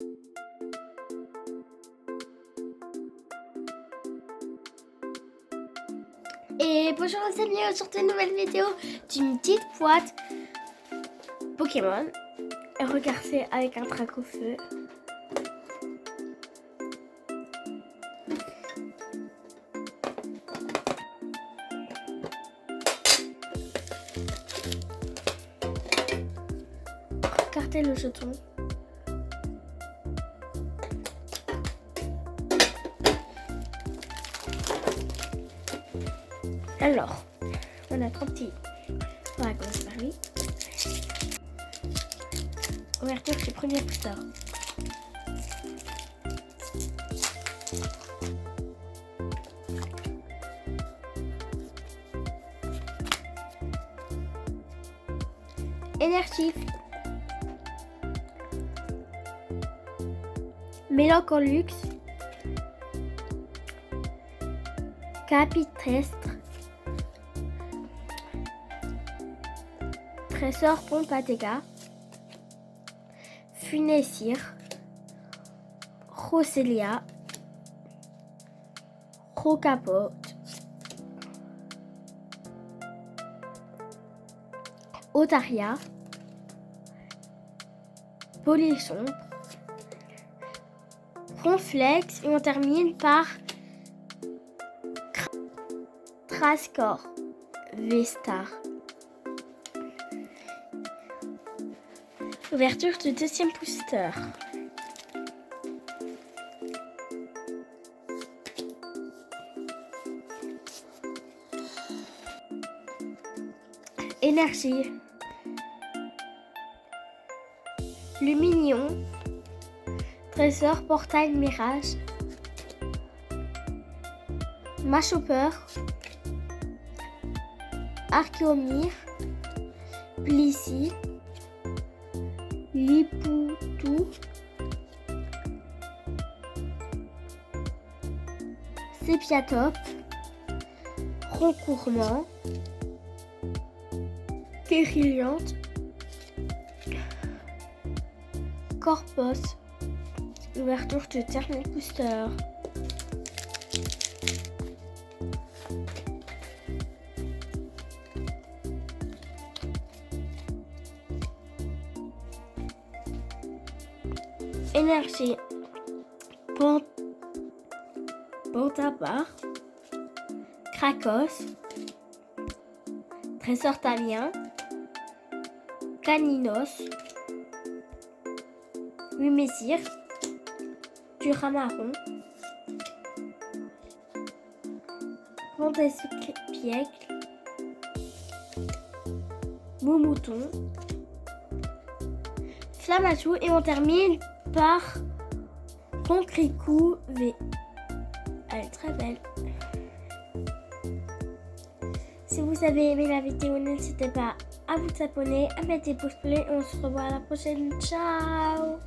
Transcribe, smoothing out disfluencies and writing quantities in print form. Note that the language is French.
Et bonjour les amis, aujourd'hui une nouvelle vidéo d'une petite boîte Pokémon. Et regardez avec un trac au feu. Regardez le jeton. Alors, on a 3 petits. On va commencer par lui. Ouverture du premier booster. Énergie. Mélancholux. Capitestre. Trésor pompe à dégâts. Funessir. Roselia. Rocapote. Otaria. Polisson. Ronflex. Et on termine par Trascor. Vestar. Ouverture du deuxième booster. Énergie. Luminion. Trésor portail mirage. Machopper. Archeomir. Blissey. Lipoutou. Sépiatop. Roncourement. Périliante. Corpos. Ouverture du dernier booster. Énergie. Pantabar. Krakos. Trésor Tamien. Caninos. Lumésir. Duramaron. Vendespiegle. Moumouton. Flamajou. Et on termine par Roncricou V. Elle est très belle. Si vous avez aimé la vidéo, n'hésitez pas à vous abonner, à mettre des pouces bleus et on se revoit à la prochaine. Ciao!